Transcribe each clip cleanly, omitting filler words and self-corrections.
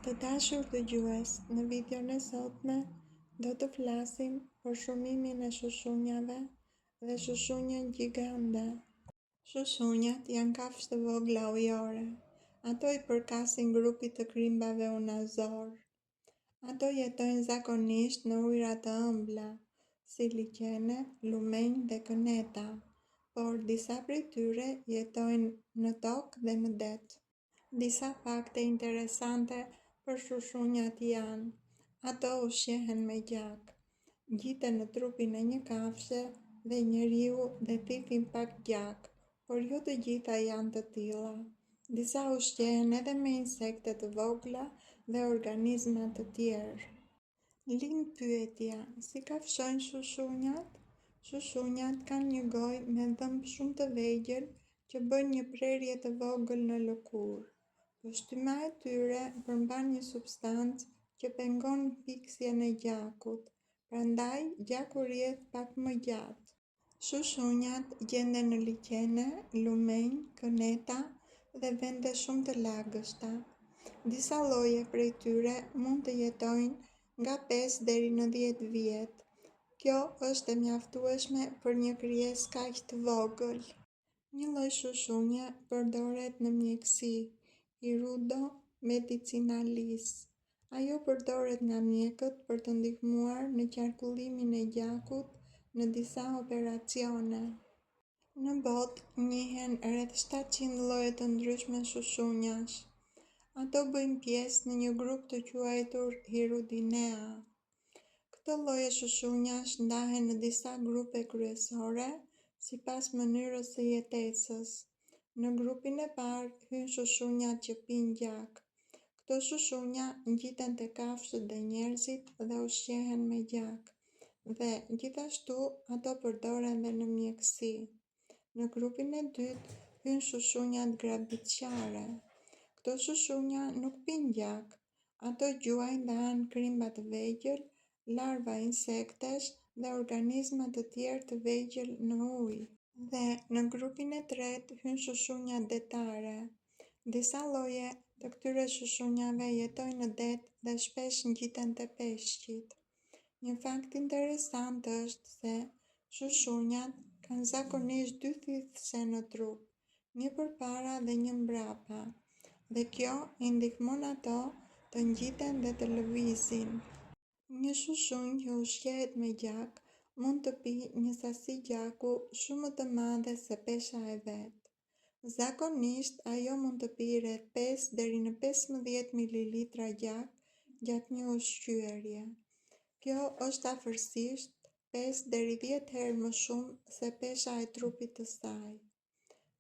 Të dashur dëgjues, në videon e sotme do të flasim për shumimin e shushunjave dhe shushunjën gjigande. Shushunjat janë kafshë të vogla ujore. Ato i përkasin grupit të krimbave unazor. Ato jetojnë zakonisht në ujëra të ëmbla, si liqene, lumenj dhe këneta, por disa prej tyre jetojnë në tokë dhe në det. Disa fakte interesante për shushunjat janë: ato ushqehen me gjak, gjiten në trupin e një kafshë dhe njeriu dhe thithin pak gjak, por jo të gjitha janë të tilla. Disa ushqehen edhe me insekte të vogla dhe organizma të tjerë. Lind pyetja: si kafshojnë shushunjat? Shushunjat kanë një gojë me dhëmb shumë të vegjël që bën një prerje të vogël në lëkurë. Poshtyma e tyre përmban një substancë që pengon piksjen e gjakut, prandaj gjaku rrjedh pak më gjatë. Shushunjat gjenden në liqene, lumenj, këneta dhe vende shumë të lagështa. Disa lloje prej tyre mund të jetojnë nga 5 deri në 10 vjet. Kjo është e mjaftueshme për një krijesë kaq të vogël. Një lloj shushunje përdoret në mjekësi, Hirudo medicinalis. Ajo përdoret nga mjekët për të ndihmuar në qarkullimin e gjakut në disa operacione. Në botë njihen rreth 700 lloje të ndryshme shushunjash. Ato bëjnë pjesë në një grup të quajtur Hirudinea. Këto lloje shushunjash ndahen në disa grupe kryesore sipas mënyrës së jetesës. Në grupin e parë hyn shushunjat që pijnë gjak. Këto shushunja ngjiten te kafshët dhe njerëzit dhe ushqehen me gjak, dhe gjithashtu ato përdoren dhe në mjekësi. Në grupin e dytë hyn shushunjat grabitqare. Këto shushunja nuk pijnë gjak, ato gjuajnë dhe hanë krimba të vegjël, larva insektesh dhe organizma të tjerë të vegjël në ujë. Dhe në grupin e tretë hyn shushunjat detare. Disa lloje të këtyre shushunjave jetojnë në det dhe shpesh ngjiten te peshqit. Një fakt interesant është se shushunjat kanë zakonisht 2 thithse në trup, një përpara dhe një mbrapa, dhe kjo i ndihmon ato të ngjiten dhe të lëvizin. Një shushunjë që ushqehet me gjak mund të pijë një sasi gjaku shumë më të madhe se pesha e vet. Zakonisht ajo mund të pijë rreth 5 deri në 15 mililitra gjak gjatë një ushqyerje. Kjo është afërsisht 5 deri 10 herë më shumë se pesha e trupit të saj.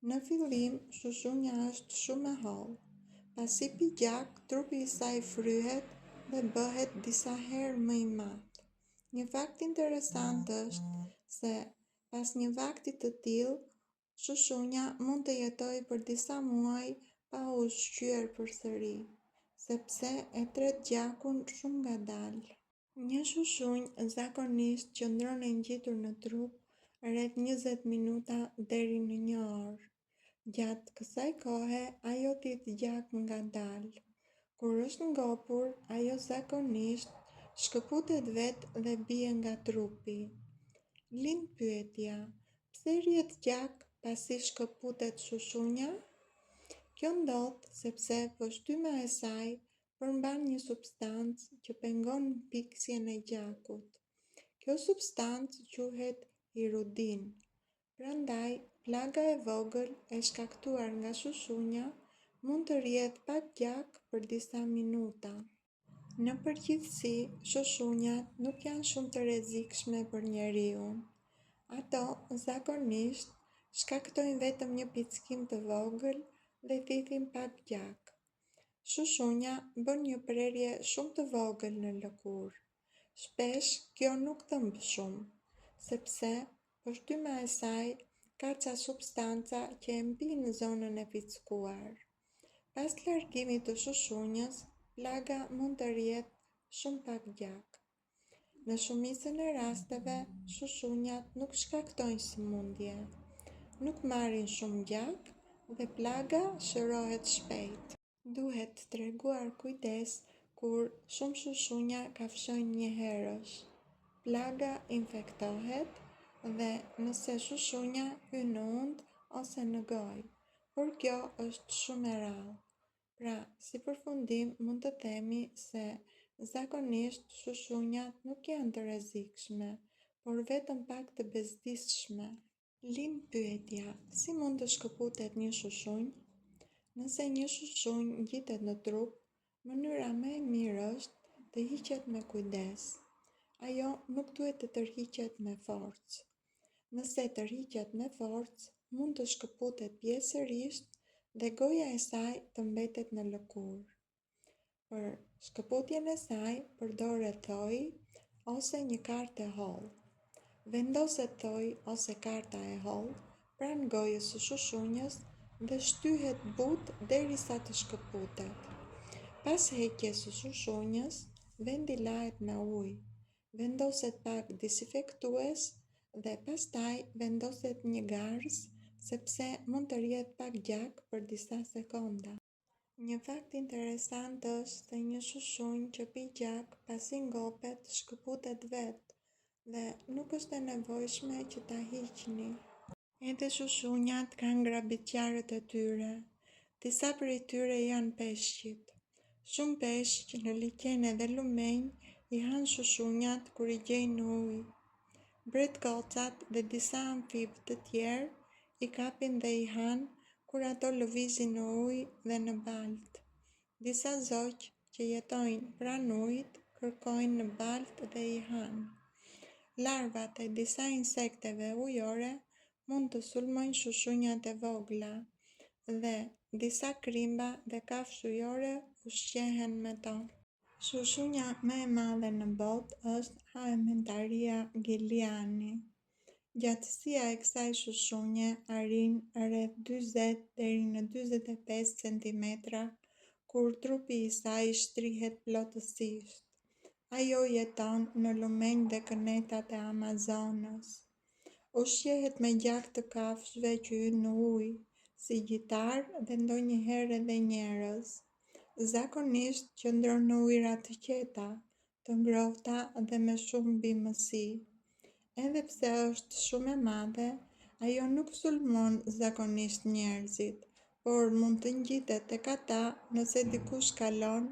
Në fillim, shushunja është shumë e hollë. Pasi pi gjak, trupi i saj fryhet dhe bëhet disa herë më i madh. Një fakt interesant është se pas një vakti të tillë, shushunja mund të jetojë për disa muaj pa u ushqyer përsëri, sepse e tret gjakun shumë ngadalë. Një shushunjë zakonisht qëndron e ngjitur në trup rreth 20 minuta deri në 1 orë. Gjatë kësaj kohe, ajo thith gjak ngadalë. Kur është ngopur, ajo zakonisht shkëputet vetë dhe bie nga trupi. Lind pyetja: pse rrjedh gjak pasi shkëputet shushunja? Kjo ndodh sepse poshtyma e saj përmban një substancë që pengon piksjen e gjakut. Kjo substancë quhet hirudin. Prandaj, plaga e vogël e shkaktuar nga shushunja mund të rrjedh pak gjak për disa minuta. Në përgjithësi, shushunjat nuk janë shumë të rrezikshme për njeriun. Ato zakonisht shkaktojnë vetëm një pickim të vogël dhe thithin pak gjak. Shushunja bën një prerje shumë të vogël në lëkurë. Shpesh kjo nuk thëmb shumë, sepse poshtyma e saj ka ca substanca që e mbijnë zonën e pickuar. Pas largimit të shushunjës, plaga mund të rrjedh shumë pak gjak. Në shumicën e rasteve, shushunjat nuk shkaktojnë sëmundje, nuk marrin shumë gjak dhe plaga shërohet shpejt. Duhet treguar kujdes kur shumë shushunja kafshojnë një herësh. Plaga infektohet dhe nëse shushunja hyn në undë ose në gojë, por kjo është shumë e rrallë. Pra, si përfundim mund të themi se zakonisht shushunjat nuk janë të rrezikshme, por vetëm pak të bezdisshme. Lind pyetja, si mund të shkëputet një shushunjë? Nëse një shushunjë ngjitet në trup, mënyra më e mirë është të hiqet me kujdes. Ajo nuk duhet të tërhiqet me forcë. Nëse tërhiqet me forcë, mund të shkëputet pjesërisht dhe goja e saj të mbetet në lëkurë. Për shkëputjen e saj, përdoret thoj ose një kartë e hollë. Vendoset thoj ose karta e hollë pranë gojës së shushunjës dhe shtyhet butë derisa të shkëputet. Pas heqjes së shushunjës, vendi lahet me ujë, vendoset pak disinfektues dhe pastaj vendoset një garzë sepse mund të rrjedh pak gjak për disa sekonda. Një fakt interesant është se një shushunjë që pi gjak pasi ngopet shkëputet vetë dhe nuk është e nevojshme që ta hiqni. Edhe shushunjat kanë grabitqarët e tyre. Disa prej tyre janë peshqit. Shumë peshq në liqene dhe lumenj i hanë shushunjat kur i gjejnë në ujë. Bretkocat dhe disa amfibë të tjerë i kapin dhe i hanë kur ato lëvizin në ujë dhe në baltë. Disa zoqë që jetojnë pranë ujit kërkojnë në baltë dhe i hanë. Larvat e disa insekteve ujore mund të sulmojnë shushunjat e vogla dhe disa krimba dhe kafshë ujore ushqehen me to. Shushunja më e madhe në botë është Haementaria gilliani. Gjatësia e kësaj shushunje arrin rreth 40 deri në 45 cm, kur trupi i saj shtrihet plotësisht. Ajo jeton në lumenj dhe kënetat e Amazonës. Ushqehet me gjak të kafshëve që hyn në ujë, si gjitarë dhe ndonjëherë edhe njerëz. Zakonisht qëndron në ujëra të qeta, të ngrohta dhe me shumë bimësi. Edhe pse është shumë e madhe, ajo nuk sulmon zakonisht njerëzit, por mund të ngjitet tek ata nëse dikush kalon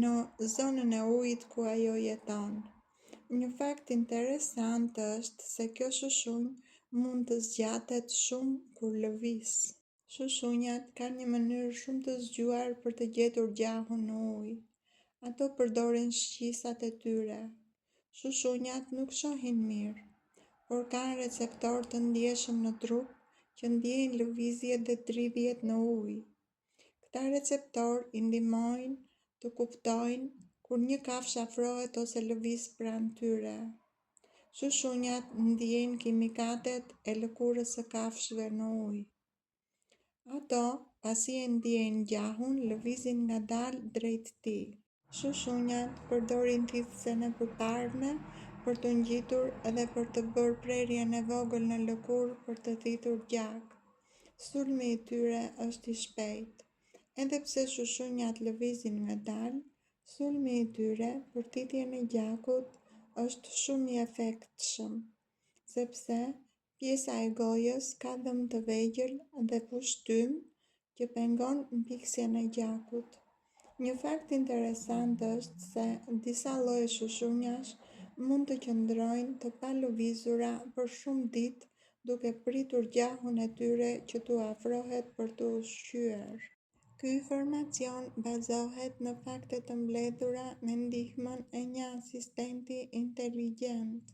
në zonën e ujit ku ajo jeton. Një fakt interesant është se kjo shushunjë mund të zgjatet shumë kur lëviz. Shushunjat kanë një mënyrë shumë të zgjuar për të gjetur gjahun në ujë. Ato përdorin shqisat e tyre. Shushunjat nuk shohin mirë, por kanë receptor të ndjeshëm në trup që ndjejnë lëvizjet dhe dridhjet në ujë. Këta receptor i ndihmojnë të kuptojnë kur një kafshë afrohet ose lëviz pranë tyre. Shushunjat ndjejnë kimikatet e lëkurës së kafshëve në ujë. Ato, pasi e ndjejnë gjahun, lëvizin ngadalë drejt tij. Shushunjat përdorin thithësen e përparme për të ngjitur dhe për të bërë prerjen e vogël në lëkurë për të thithur gjak. Sulmi i tyre është i shpejtë. Edhe pse shushunjat lëvizin ngadalë, sulmi i tyre për thithjen e gjakut është shumë i efektshëm, sepse pjesa e gojës ka dhëm të vegjël dhe pushtym që pengon mbiksjen e gjakut. Një fakt interesant është se disa lloje shushunjash mund të qëndrojnë të palëvizura për shumë ditë duke pritur gjahun e tyre që t'u afrohet për t'u ushqyer. Ky informacion bazohet në fakte të mbledhura me ndihmën e një asistenti inteligjent.